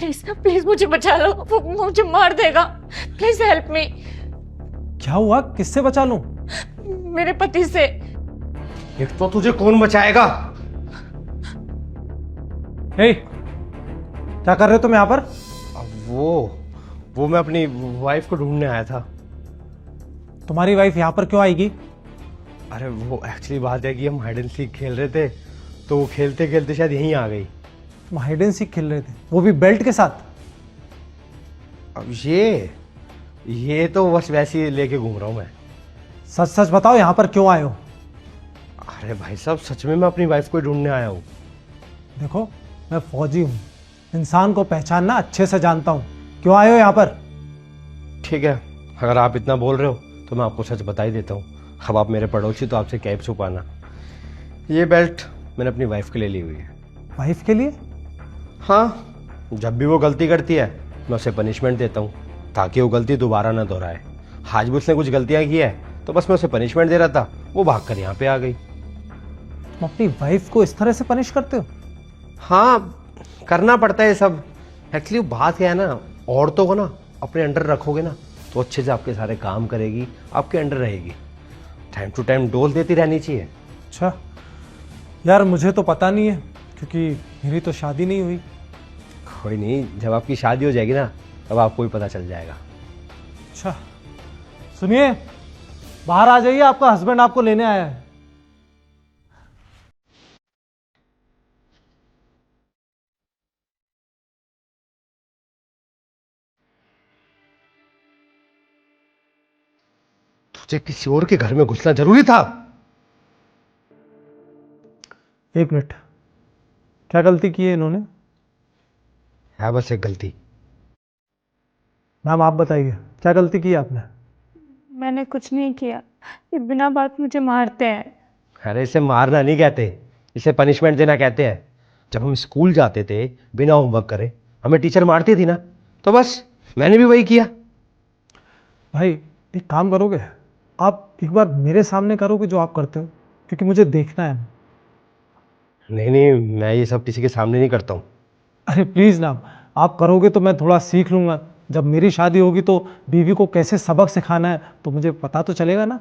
Please please मुझे बचा लो, वो मुझे मार देगा। Please help me. क्या हुआ? किससे बचा लूं? मेरे पति से। एक तो तुझे कौन बचाएगा? हे, क्या कर रहे हो तुम यहाँ पर? अब वो मैं अपनी वाइफ को ढूंढने आया था। तुम्हारी वाइफ यहाँ पर क्यों आएगी? अरे वो एक्चुअली बात है कि हम हाइड एंड सीक खेल रहे थे, तो वो खेलते खेलते शायद यहीं आ गई। तुम हाइड एंड सीक खेल रहे थे, वो भी बेल्ट के साथ? अब ये तो बस वैसे ही लेके घूम रहा हूँ मैं। सच सच बताओ, यहाँ पर क्यों आए हो? अरे भाई साहब, सच में मैं अपनी वाइफ को ही ढूंढने आया हूँ। देखो, मैं फौजी हूँ, इंसान को पहचानना अच्छे से जानता हूँ। क्यों आए हो यहाँ पर? ठीक है, अगर आप इतना बोल रहे हो तो मैं आपको सच बता ही देता हूँ। अब आप मेरे पड़ोसी, तो आपसे क्या छुपाना। ये बेल्ट मैंने अपनी वाइफ के लिए ली हुई है। वाइफ के लिए? हाँ, जब भी वो गलती करती है मैं उसे पनिशमेंट देता हूँ, ताकि वो गलती दोबारा ना दोहराए। आज भी उसने कुछ गलतियाँ की है, तो बस मैं उसे पनिशमेंट दे रहा था, वो भागकर यहाँ पे आ गई। तुम अपनी वाइफ को इस तरह से पनिश करते हो? हाँ, करना पड़ता है ये सब। एक्चुअली बात क्या है ना, औरतों को ना अपने अंडर रखोगे ना तो अच्छे से आपके सारे काम करेगी, आपके अंडर रहेगी। टाइम टू टाइम डोल देती रहनी चाहिए। अच्छा यार, मुझे तो पता नहीं है, क्योंकि मेरी तो शादी नहीं हुई। कोई नहीं, जब आपकी शादी हो जाएगी ना तब आपको भी पता चल जाएगा। अच्छा सुनिए, बाहर आ जाइए, आपका हस्बैंड आपको लेने आया है। तुझे किसी और के घर में घुसना जरूरी था? एक मिनट, क्या गलती की है इन्होंने? है बस एक गलती। मैम आप बताइए, क्या गलती की है आपने? मैंने कुछ नहीं किया, ये बिना बात मुझे मारते हैं। अरे इसे मारना नहीं कहते, इसे पनिशमेंट देना कहते हैं। जब हम स्कूल जाते थे बिना होमवर्क करे, हमें टीचर मारती थी ना, तो बस मैंने भी वही किया। भाई एक काम करोगे, आप एक बार मेरे सामने करोगे जो आप करते हो, क्योंकि मुझे देखना है। नहीं नहीं, मैं ये सब किसी के सामने नहीं करता हूँ। अरे प्लीज़ ना, आप करोगे तो मैं थोड़ा सीख लूँगा। जब मेरी शादी होगी तो बीवी को कैसे सबक सिखाना है तो मुझे पता तो चलेगा ना।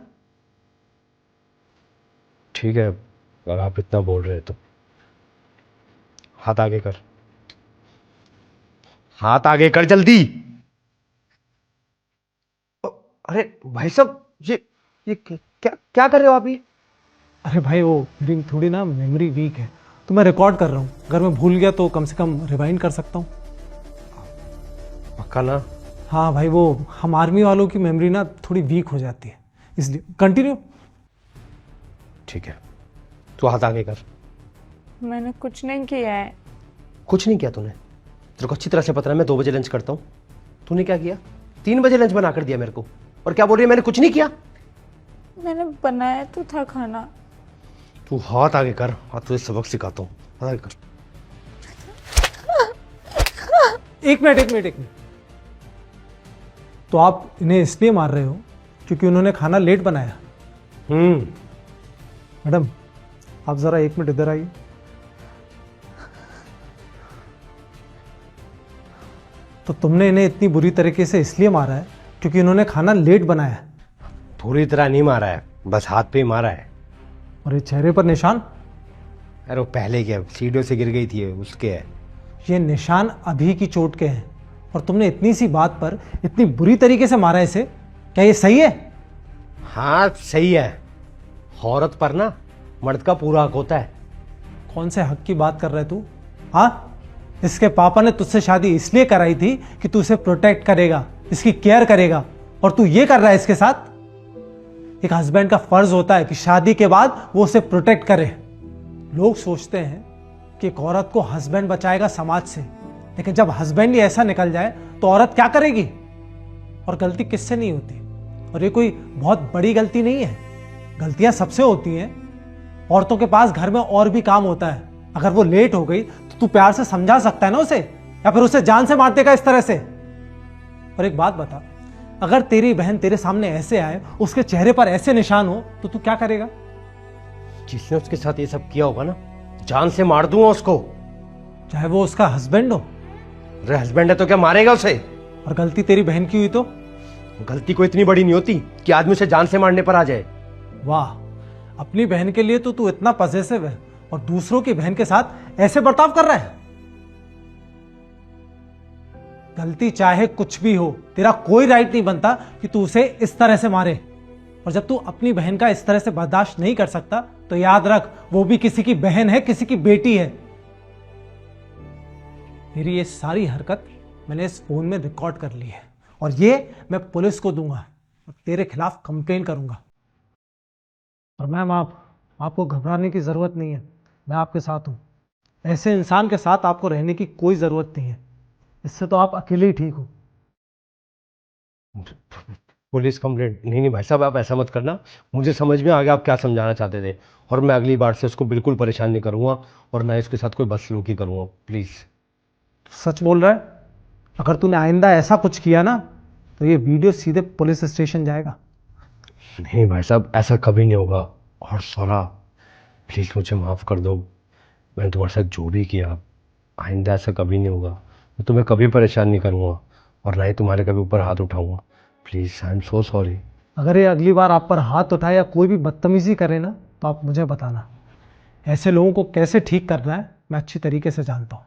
ठीक है, अगर आप इतना बोल रहे हैं तो हाथ आगे कर, हाथ आगे कर जल्दी। अरे भाई साहब, ये क्या क्या कर रहे हो आप ये? अरे भाई, वो मेरी थोड़ी ना मेमोरी वीक है, तो मैं रिकॉर्ड कर रहा हूँ। अगर मैं भूल गया तो कम से कम रिवाइंड कर सकता हूँ। पक्का ना? हाँ भाई, वो हम आर्मी वालों की मेमोरी ना थोड़ी वीक हो जाती है, इसलिए कंटिन्यू। ठीक है, तू हाथ आगे कर। मैंने कुछ नहीं किया है। कुछ नहीं किया तूने? तेरे को अच्छी तरह से पता है मैं 2 बजे लंच करता हूँ। तूने क्या किया? 3 बजे लंच बना कर दिया मेरे को, और क्या बोल रही है मैंने कुछ नहीं किया? मैंने बनाया तो था खाना। तू हाथ आगे कर, हाथ तुझे सबक सिखाता हूँ। हाथ आगे कर। एक मिनट। तो आप इन्हें इसलिए मार रहे हो क्योंकि उन्होंने खाना लेट बनाया? मैडम आप जरा 1 मिनट इधर आइए। तो तुमने इन्हें इतनी बुरी तरीके से इसलिए मारा है क्योंकि इन्होंने खाना लेट बनाया है? पूरी तरह नहीं मारा है, बस हाथ पे ही मारा है। और ये चेहरे पर निशान? अरे वो पहले क्या, सीढ़ियों से गिर गई थी उसके है। ये निशान अभी की चोट के हैं, और तुमने इतनी सी बात पर इतनी बुरी तरीके से मारा इसे। क्या ये सही है? हाँ सही है, औरत पर ना मर्द का पूरा हक होता है। कौन से हक की बात कर रहे तू? हाँ, इसके पापा ने तुझसे शादी इसलिए कराई थी कि तू इसे प्रोटेक्ट करेगा, इसकी केयर करेगा, और तू ये कर रहा है इसके साथ। एक हस्बैंड का फर्ज होता है कि शादी के बाद वो उसे प्रोटेक्ट करे। लोग सोचते हैं कि एक औरत को हस्बैंड बचाएगा समाज से, लेकिन जब हस्बैंड ही ऐसा निकल जाए तो औरत क्या करेगी? और गलती किससे नहीं होती, और ये कोई बहुत बड़ी गलती नहीं है। गलतियां सबसे होती हैं। औरतों के पास घर में और भी काम होता है। अगर वो लेट हो गई तो तू प्यार से समझा सकता है ना उसे, या फिर उसे जान से मार देगा इस तरह से? और एक बात बता, अगर तेरी बहन तेरे सामने ऐसे आए, उसके चेहरे पर ऐसे निशान हो, तो तू क्या करेगा? जिसने उसके साथ ये सब किया होगा ना, जान से मार दूंगा उसको। चाहे वो उसका हस्बैंड हो। अरे हस्बैंड है तो क्या मारेगा उसे? और गलती तेरी बहन की हुई तो? गलती कोई इतनी बड़ी नहीं होती कि आदमी उसे जान से मारने पर आ जाए। वाह, अपनी बहन के लिए तो तू इतना पजेसिव है और दूसरों की बहन के साथ ऐसे बर्ताव कर रहा है। गलती चाहे कुछ भी हो, तेरा कोई राइट नहीं बनता कि तू उसे इस तरह से मारे। और जब तू अपनी बहन का इस तरह से बर्दाश्त नहीं कर सकता तो याद रख, वो भी किसी की बहन है, किसी की बेटी है। तेरी ये सारी हरकत मैंने इस फोन में रिकॉर्ड कर ली है और ये मैं पुलिस को दूंगा और तेरे खिलाफ कंप्लेन करूंगा। और मैम, आपको घबराने की जरूरत नहीं है, मैं आपके साथ हूं। ऐसे इंसान के साथ आपको रहने की कोई जरूरत नहीं है, इससे तो आप अकेले ही ठीक हो। Police complaint? नहीं नहीं भाई साहब, आप ऐसा मत करना। मुझे समझ में आ गया आप क्या समझाना चाहते थे, और मैं अगली बार से उसको बिल्कुल परेशान नहीं करूंगा और ना इसके साथ कोई बदसलूकी करूंगा, प्लीज। सच बोल रहा है? अगर तूने आइंदा ऐसा कुछ किया ना तो ये वीडियो सीधे पुलिस स्टेशन जाएगा। नहीं भाई साहब, ऐसा कभी नहीं होगा। और सोना, प्लीज मुझे माफ कर दो। मैंने तुम्हारे साथ जो भी किया, आइंदा ऐसा कभी नहीं होगा। मैं तुम्हें कभी परेशान नहीं करूंगा और ना ही तुम्हारे कभी ऊपर हाथ उठाऊंगा। Please, I am so sorry. अगर ये अगली बार आप पर हाथ उठाए या कोई भी बदतमीजी करे ना तो आप मुझे बताना। ऐसे लोगों को कैसे ठीक करना है मैं अच्छी तरीके से जानता हूं।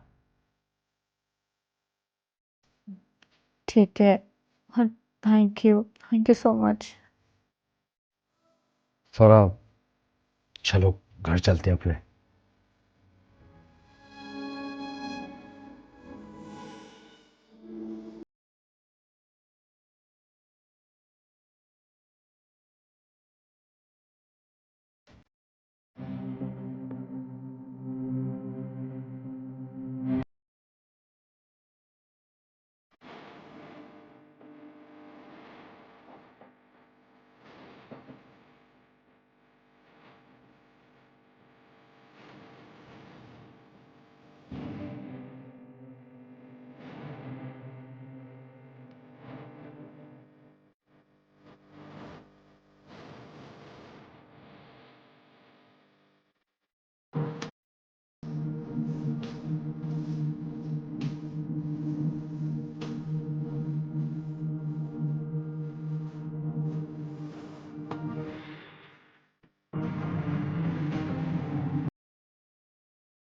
ठीक है। और थैंक यू सो मच। सोना, चलो घर चलते हैं अपने।